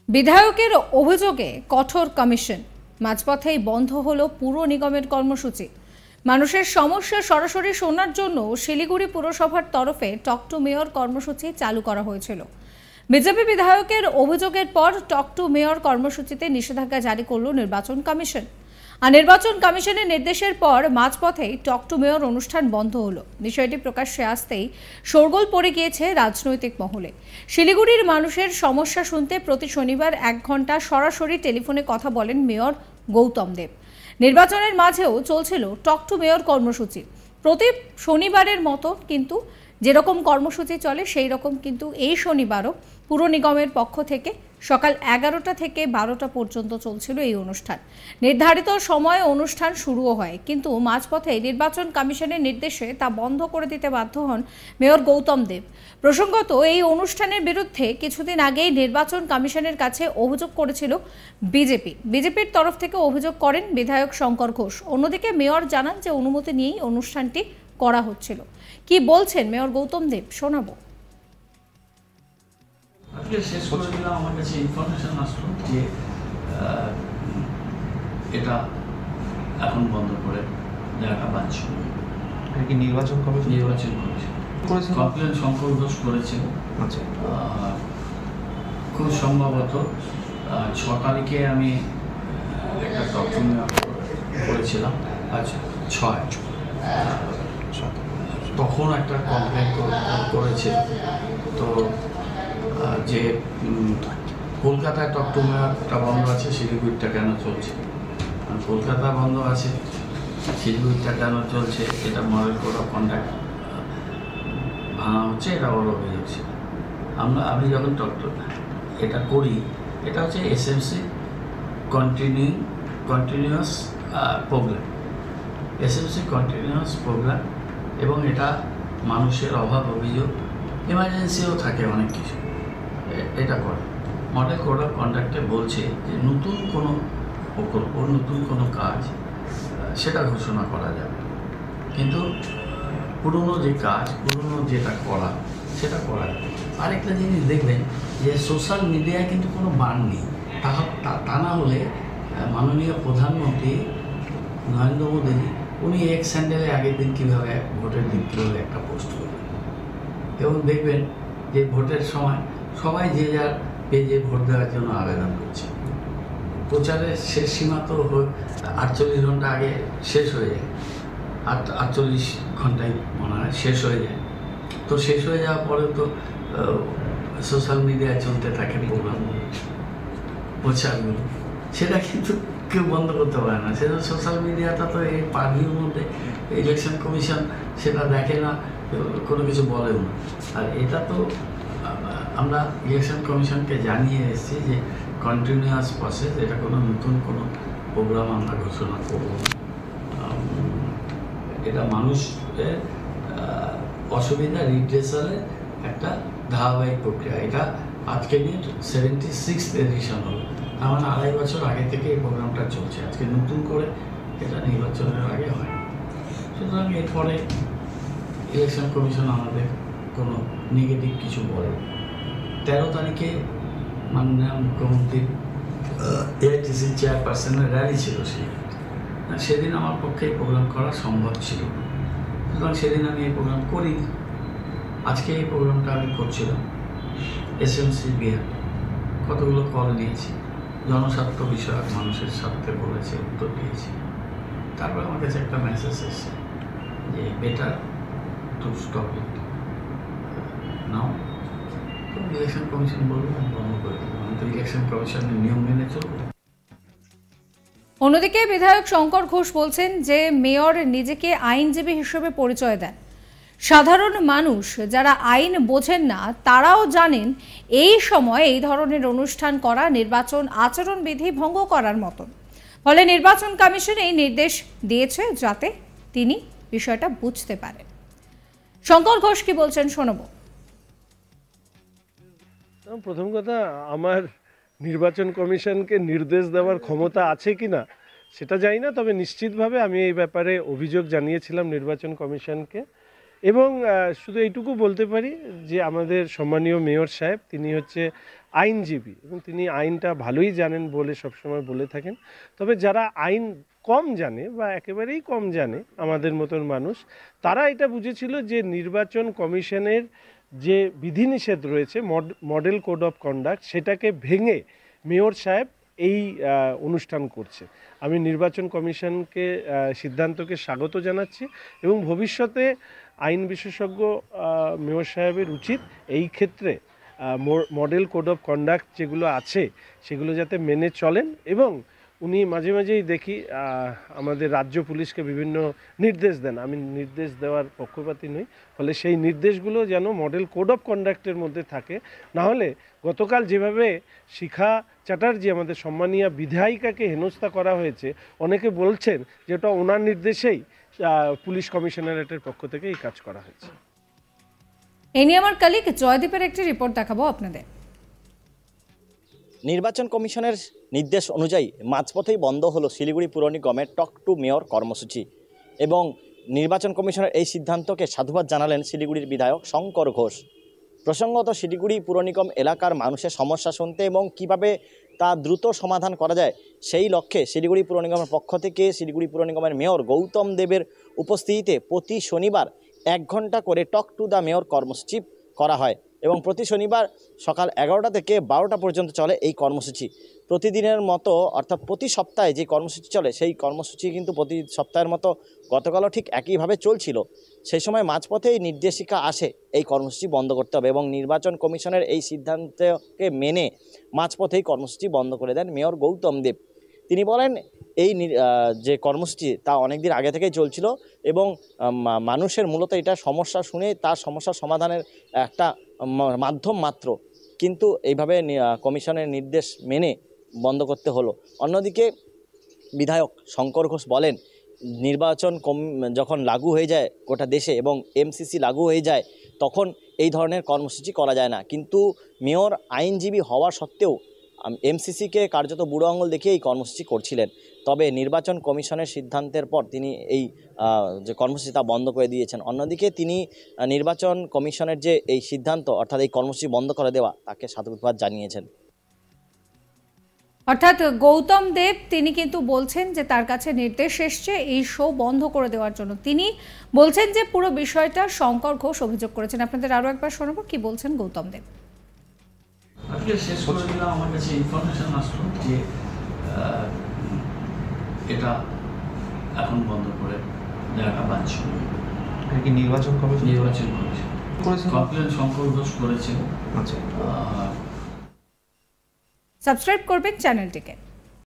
বিধায়কের অভিযোগে কঠোর কমিশন, মাঝপথেই বন্ধ হলো পুর নিগমের কর্মসূচি। মানুষের সমস্যা সরাসরি শোনার জন্য শিলিগুড়ি পুরসভার তরফে টক টু মেয়র কর্মসূচি চালু করা হয়েছিল। বিজেপি বিধায়কের অভিযোগের পর টক টু মেয়র কর্মসূচিতে নিষেধাজ্ঞা জারি করল নির্বাচন কমিশন। আর নির্বাচন কমিশনের নির্দেশের পর মাঝপথেই টক টু মেয়র অনুষ্ঠান বন্ধ হলো। বিষয়টি প্রকাশ্যে আসতেই শোরগোল পড়ে গিয়েছে রাজনৈতিক মহলে। শিলিগুড়ির মানুষের সমস্যা শুনতে প্রতি শনিবার 1 ঘন্টা সরাসরি টেলিফোনে কথা বলেন মেয়র গৌতম দেব। নির্বাচনের মাঝেও চলছিল টক টু মেয়র কর্মসূচি। প্রতি শনিবারের মতো কিন্তু যেরকম কর্মসূচি চলে সেই রকম কিন্তু এই শনিবারও পুর নিগমের পক্ষ থেকে সকাল 11টা থেকে 12টা পর্যন্ত চলছিল এই অনুষ্ঠান। নির্ধারিত সময়ে অনুষ্ঠান শুরুও হয়, কিন্তু মাঝপথে নির্বাচন কমিশনের নির্দেশে তা বন্ধ করে দিতে বাধ্য হন মেয়র গৌতম দেব। প্রসঙ্গত, এই অনুষ্ঠানের বিরুদ্ধে কিছুদিন আগেই নির্বাচন কমিশনের কাছে অভিযোগ করেছিল বিজেপির তরফ থেকে অভিযোগ করেন বিধায়ক শঙ্কর ঘোষ। অন্যদিকে মেয়র জানান যে অনুমতি নিয়েই অনুষ্ঠানটি করা হচ্ছিল। কি বলছেন মেয়র গৌতম দেব শোনাবো। আজকে শেষ করে দিলাম, আমার কাছে ইনফরমেশন আসলো যে এটা এখন বন্ধ করে জায়গা বাঁধছে কি নির্বাচন কমিশন কমপ্লেন শঙ্কর ঘোষ করেছিল। আচ্ছা, খুব সম্ভবত 6 তারিখে আমি একটা ডকুমেন্ট করেছিলাম। আচ্ছা 6 তখন একটা কমপ্লেন করেছে। তো যে কলকাতায় টক টু মেয়রটা বন্ধ আছে, শিলিগুড়িটা কেন চলছে? কলকাতা বন্ধ আছে, শিলিগুড়িটা কেন চলছে? এটা মডেল কোড অফ কন্ডাক্ট ভাঙা হচ্ছে, এটা বড় অভিযোগ ছিল। আমি যখন টক টু এটা করি, এটা হচ্ছে SMC continuous program, SMC continuous program, এবং এটা মানুষের অভাব অভিযোগ, এমার্জেন্সিও থাকে অনেক কিছু, এটা করে। মডেল কোড অফ কন্ডাক্টে বলছে যে নতুন কোনো প্রকল্প, নতুন কোনো কাজ সেটা ঘোষণা করা যাবে, কিন্তু পুরনো যে কাজ, পুরনো যেটা করা সেটা করা যাবে। আরেকটা জিনিস দেখবেন যে সোশ্যাল মিডিয়ায় কিন্তু কোনো বান নেই। তা না হলে মাননীয় প্রধানমন্ত্রী নরেন্দ্র মোদীজি উনি এক্স হ্যান্ডেলে আগের দিন কীভাবে ভোটের দিন কীভাবে একটা পোস্ট করবেন, এবং দেখবেন যে ভোটের সময় সবাই যে যার পেজে ভোট দেওয়ার জন্য আবেদন করছে। প্রচারের শেষ সীমা তো 48 ঘন্টা আগে শেষ হয়ে যায়, 48 ঘন্টায় মনে হয় শেষ হয়ে যায়। তো শেষ হয়ে যাওয়ার পরে তো সোশ্যাল মিডিয়ায় চলতে থাকে প্রোগ্রামগুলো, প্রচারগুলো, সেটা কিন্তু কেউ বন্ধ করতে পারে না। সেটা সোশ্যাল মিডিয়াটা তো এই পারভিউর মধ্যে, ইলেকশন কমিশন সেটা দেখে না, কোনো কিছু বলেও না। আর এটা তো আমরা ইলেকশন কমিশনকে জানিয়ে এসেছি যে কন্টিনিউয়াস প্রসেস, এটা কোনো নতুন কোনো প্রোগ্রাম আমরা ঘোষণা করব না। এটা মানুষের অসুবিধা রিড্রেসালের একটা ধারাবাহিক প্রক্রিয়া। এটা আজকে নিয়ে 76th এডিশন হলো, তার মানে 2.5 বছর আগে থেকে এই প্রোগ্রামটা চলছে। আজকে নতুন করে এটা নির্বাচনের আগে হয়। সুতরাং এরপরে ইলেকশন কমিশন আমাদের কোনো নেগেটিভ কিছু বলে। 13 তারিখে মাননীয় মুখ্যমন্ত্রীর এআইটিসি চেয়ারপারসনের র্যালি ছিল, সেদিন আমার পক্ষে এই প্রোগ্রাম করা সম্ভব ছিল না। সুতরাং সেদিন আমি এই প্রোগ্রাম করিনি। আজকে এই প্রোগ্রামটা আমি করছিলাম এসএমসি বিহার, কতগুলো কল নিয়েছি, জনস্বার্থ বিষয়ক মানুষের স্বার্থে বলেছে, উত্তর দিয়েছি। তারপর আমার কাছে একটা মেসেজ এসেছে যে বেটার টু স্টপ ইট নাও। তো ইলেকশন কমিশন বলবো আমি বন্ধ করে দেবো, আমি তো ইলেকশন কমিশনের নিয়ম মেনে চলবো। অন্যদিকে বিধায়ক শঙ্কর ঘোষ বলছেন যে মেয়র নিজেকে আইনজীবী হিসেবে পরিচয় দেন। সাধারণ মানুষ যারা আইন বোঝেন না তারাও জানেন এই সময় এই ধরনের অনুষ্ঠান করা নির্বাচন আচরণবিধি ভঙ্গ করার মতন। ফলে নির্বাচন কমিশন এই নির্দেশ দিয়েছে যাতে তিনি বিষয়টা বুঝতে পারেন। শঙ্কর ঘোষ কি বলছেন শোনাবো। প্রথম কথা, আমার নির্বাচন কমিশনকে নির্দেশ দেওয়ার ক্ষমতা আছে কিনা সেটা জানি না, তবে নিশ্চিতভাবে আমি এই ব্যাপারে অভিযোগ জানিয়েছিলাম নির্বাচন কমিশনকে। এবং শুধু এইটুকু বলতে পারি যে আমাদের সম্মানীয় মেয়র সাহেব তিনি হচ্ছে আইনজীবী এবং তিনি আইনটা ভালোই জানেন বলে সবসময় বলে থাকেন। তবে যারা আইন কম জানে বা একেবারেই কম জানে আমাদের মতন মানুষ, তারা এটা বুঝেছিল যে নির্বাচন কমিশনের যে বিধিনিষেধ রয়েছে মডেল কোড অফ কন্ডাক্ট, সেটাকে ভেঙে মেয়র সাহেব এই অনুষ্ঠান করছে। আমি নির্বাচন কমিশনকে সিদ্ধান্তকে স্বাগত জানাচ্ছি এবং ভবিষ্যতে আইন বিশেষজ্ঞ মেয়র সাহেবের উচিত এই ক্ষেত্রে মডেল কোড অফ কন্ডাক্ট যেগুলো আছে সেগুলো যাতে মেনে চলেন। এবং উনি মাঝে মাঝেই দেখি আমাদের রাজ্য পুলিশকে বিভিন্ন নির্দেশ দেন, আমি নির্দেশ দেওয়ার পক্ষপাতী নই, ফলে সেই নির্দেশগুলো যেন মডেল কোড অফ কন্ডাক্টের মধ্যে থাকে। নাহলে গতকাল যেভাবে শিখা চ্যাটার্জি আমাদের সম্মানীয় বিধায়িকাকে হেনস্থা করা হয়েছে, অনেকে বলছেন যে ওটা ওনার নির্দেশেই পুলিশ কমিশনারেটের পক্ষ থেকে এই কাজ করা হয়েছে। এই নিয়ে আমার কলিগ জয়দীপের একটি রিপোর্ট দেখাবো আপনাদের। নির্বাচন কমিশনের নির্দেশ অনুযায়ী মাঝপথেই বন্ধ হলো শিলিগুড়ি পুর নিগমের টক টু মেয়র কর্মসূচি এবং নির্বাচন কমিশনের এই সিদ্ধান্তকে সাধুবাদ জানালেন শিলিগুড়ির বিধায়ক শঙ্কর ঘোষ। প্রসঙ্গত শিলিগুড়ি পুর নিগম এলাকার মানুষের সমস্যা শুনতে এবং কিভাবে তা দ্রুত সমাধান করা যায় সেই লক্ষ্যে শিলিগুড়ি পুর নিগমের পক্ষ থেকে শিলিগুড়ি পুর নিগমের মেয়র গৌতম দেবের উপস্থিতিতে প্রতি শনিবার 1 ঘন্টা করে টক টু দ্য মেয়র কর্মসূচি করা হয় এবং প্রতি শনিবার সকাল 11টা থেকে 12টা পর্যন্ত চলে এই কর্মসূচি। প্রতিদিনের মতো অর্থাৎ প্রতি সপ্তাহে যে কর্মসূচি চলে সেই কর্মসূচি কিন্তু প্রতি সপ্তাহের মতো গতকালও ঠিক একইভাবে চলছিল। সেই সময় মাঝপথেই নির্দেশিকা আসে এই কর্মসূচি বন্ধ করতে হবে এবং নির্বাচন কমিশনের এই সিদ্ধান্তকে মেনে মাঝপথেই কর্মসূচি বন্ধ করে দেন মেয়র গৌতম দেব। তিনি বলেন এই যে কর্মসূচি তা অনেক দিন আগে থেকেই চলছিল এবং মানুষের মূলত এটা সমস্যা শুনে তার সমস্যা সমাধানের একটা মাধ্যম মাত্র, কিন্তু এইভাবে কমিশনের নির্দেশ মেনে বন্ধ করতে হলো। অন্যদিকে বিধায়ক শঙ্কর ঘোষ বলেন নির্বাচন যখন লাগু হয়ে যায় গোটা দেশে এবং এমসিসি লাগু হয়ে যায় তখন এই ধরনের কর্মসূচি করা যায় না, কিন্তু মেয়র আইনজীবী হওয়া সত্ত্বেও এমসিসিকে কার্যত বুড়ো আঙুল দেখিয়ে এই কর্মসূচি করছিলেন। তবে নির্বাচন কমিশনের সিদ্ধান্তের পর তিনি এই যে কর্মসূচি তা বন্ধ করে দিয়েছেন। অন্যদিকে তিনি নির্বাচন কমিশনের যে এই সিদ্ধান্ত অর্থাৎ এই কর্মসূচি বন্ধ করে দেওয়া তাকে সাধুবাদ জানিয়েছেন। অর্থাৎ গৌতম দেব তিনি কিন্তু বলছেন যে তার কাছে নির্দেশ এসছে এই শো বন্ধ করে দেওয়ার জন্য। তিনি বলছেন যে পুরো বিষয়টা শঙ্কর ঘোষ অভিযোগ করেছেন। আপনাদের আরো একবার শোনাবো কি বলছেন গৌতম দেব। আজকে শেষ করে দিলাম, আমার কাছে ইনফরমেশন আসলো যে এটা এখন বন্ধ করে দেওয়াটা বাঞ্ছনীয়। কি নির্বাচন কমিশন কমপ্লেন শঙ্কর ঘোষ করেছে। আচ্ছা, সাবস্ক্রাইব করবেন চ্যানেলটিকে।